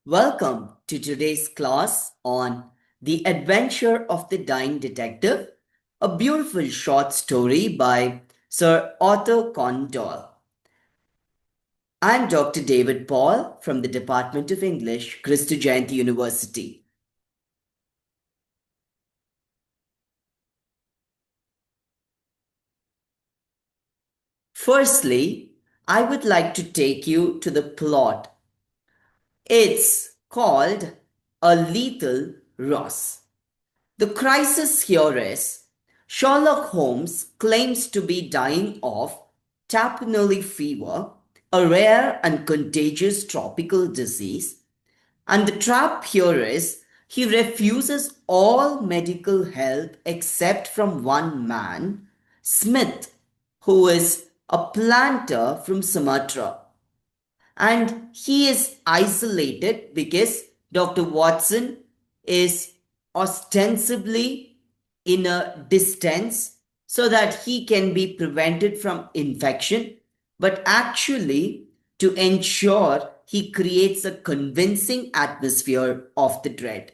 Welcome to today's class on The Adventure of the Dying Detective, a beautiful short story by Sir Arthur Conan Doyle. I'm Dr. David Paul from the Department of English, Christo Jayanti University. Firstly, I would like to take you to the plot. It's called A Lethal Ross. The crisis here is Sherlock Holmes claims to be dying of Tapanuli fever, a rare and contagious tropical disease, and the trap here is he refuses all medical help except from one man, Smith, who is a planter from Sumatra. And he is isolated because Dr. Watson is ostensibly in a distance so that he can be prevented from infection, but actually to ensure he creates a convincing atmosphere of the dread.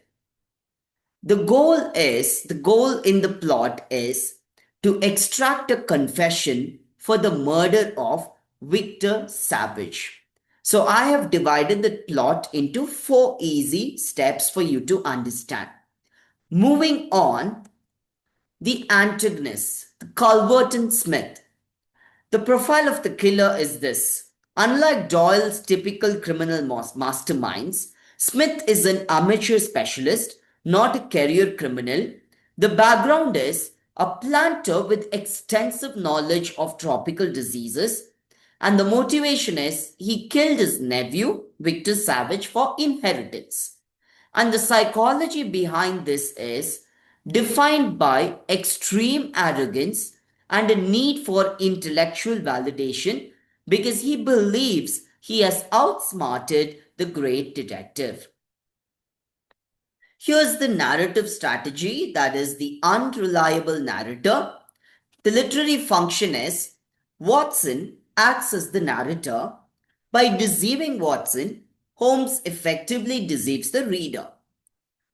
The goal in the plot is to extract a confession for the murder of Victor Savage. So I have divided the plot into 4 easy steps for you to understand. Moving on, the antagonist, the Culverton Smith. The profile of the killer is this. Unlike Doyle's typical criminal masterminds, Smith is an amateur specialist, not a career criminal. The background is a planter with extensive knowledge of tropical diseases, and the motivation is he killed his nephew, Victor Savage, for inheritance. And the psychology behind this is defined by extreme arrogance and a need for intellectual validation because he believes he has outsmarted the great detective. Here's the narrative strategy, that is the unreliable narrator. The literary function is Watson acts as the narrator. By deceiving Watson, Holmes effectively deceives the reader.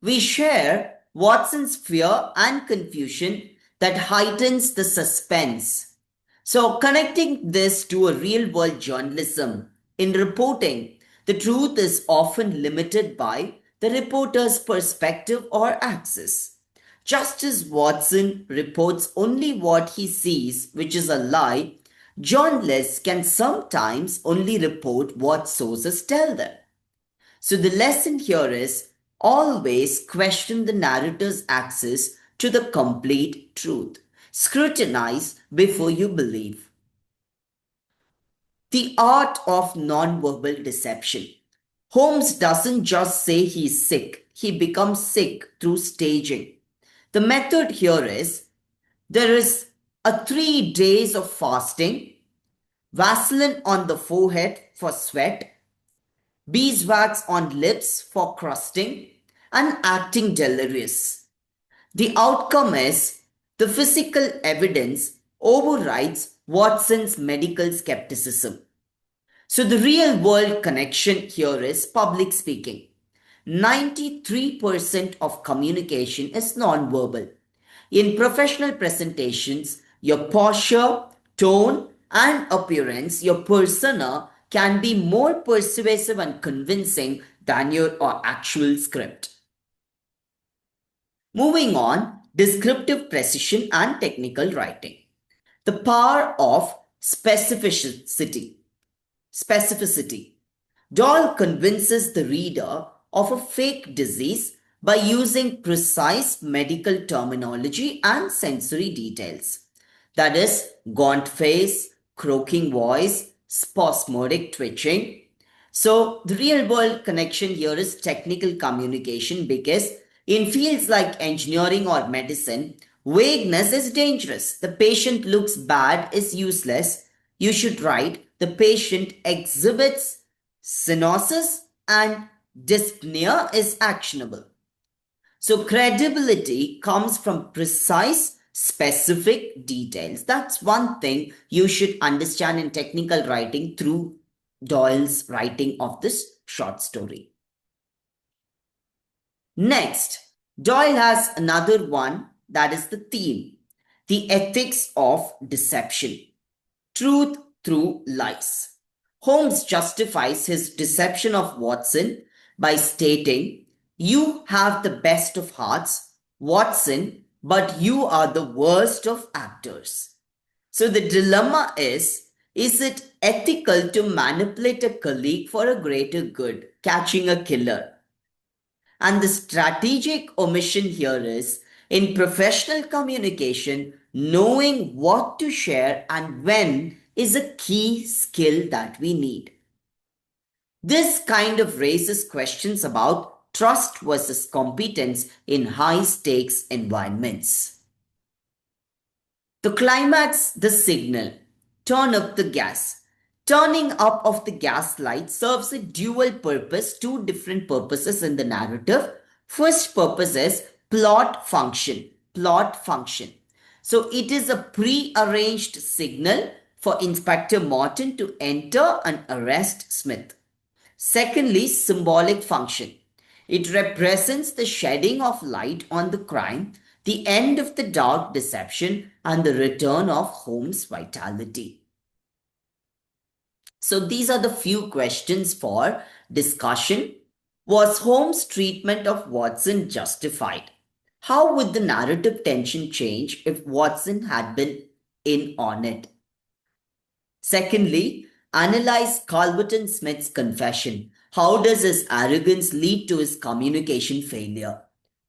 We share Watson's fear and confusion that heightens the suspense. So, connecting this to a real world journalism, in reporting, the truth is often limited by the reporter's perspective or access. Just as Watson reports only what he sees, which is a lie, journalists can sometimes only report what sources tell them. So the lesson here is always question the narrator's access to the complete truth. Scrutinize before you believe. The art of nonverbal deception. Holmes doesn't just say he's sick, he becomes sick through staging. The method here is there is a 3 days of fasting, Vaseline on the forehead for sweat, beeswax on lips for crusting, and acting delirious. The outcome is the physical evidence overrides Watson's medical skepticism. So the real world connection here is public speaking. 93% of communication is nonverbal. In professional presentations, your posture, tone, and appearance, your persona, can be more persuasive and convincing than your actual script. Moving on, descriptive precision and technical writing. The power of specificity. Doyle convinces the reader of a fake disease by using precise medical terminology and sensory details. That is, gaunt face, croaking voice, spasmodic twitching. So, the real world connection here is technical communication because in fields like engineering or medicine, vagueness is dangerous. The patient looks bad is useless. You should write the patient exhibits cyanosis and dyspnea is actionable. So credibility comes from precise, specific details. That's one thing you should understand in technical writing through Doyle's writing of this short story. Next, Doyle has another one, that is the theme, the ethics of deception, truth through lies. Holmes justifies his deception of Watson by stating, "You have the best of hearts, Watson, but you are the worst of actors." So the dilemma is it ethical to manipulate a colleague for a greater good, catching a killer? And the strategic omission here is in professional communication, knowing what to share and when is a key skill that we need. This kind of raises questions about trust versus competence in high stakes environments. The climax, the signal. Turn up the gas. Turning up of the gas light serves a dual purpose, two different purposes in the narrative. First purpose is plot function. Plot function. So it is a pre-arranged signal for Inspector Morton to enter and arrest Smith. Secondly, symbolic function. It represents the shedding of light on the crime, the end of the dark deception, and the return of Holmes' vitality. So these are the few questions for discussion. Was Holmes' treatment of Watson justified? How would the narrative tension change if Watson had been in on it? Secondly, analyze Calverton Smith's confession. How does his arrogance lead to his communication failure?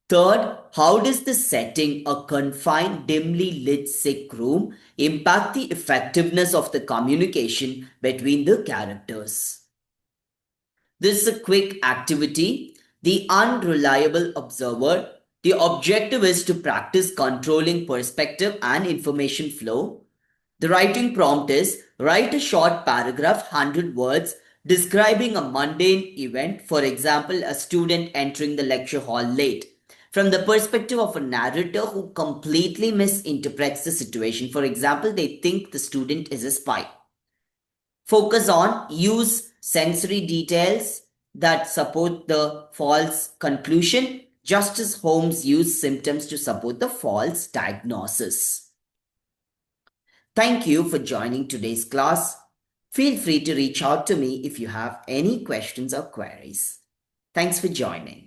Third, how does the setting, a confined, dimly lit sick room, impact the effectiveness of the communication between the characters? This is a quick activity. The unreliable observer. The objective is to practice controlling perspective and information flow. The writing prompt is write a short paragraph, 100 words, describing a mundane event, for example, a student entering the lecture hall late, from the perspective of a narrator who completely misinterprets the situation. For example, they think the student is a spy. Focus on use sensory details that support the false conclusion, just as Holmes used symptoms to support the false diagnosis. Thank you for joining today's class. Feel free to reach out to me if you have any questions or queries. Thanks for joining.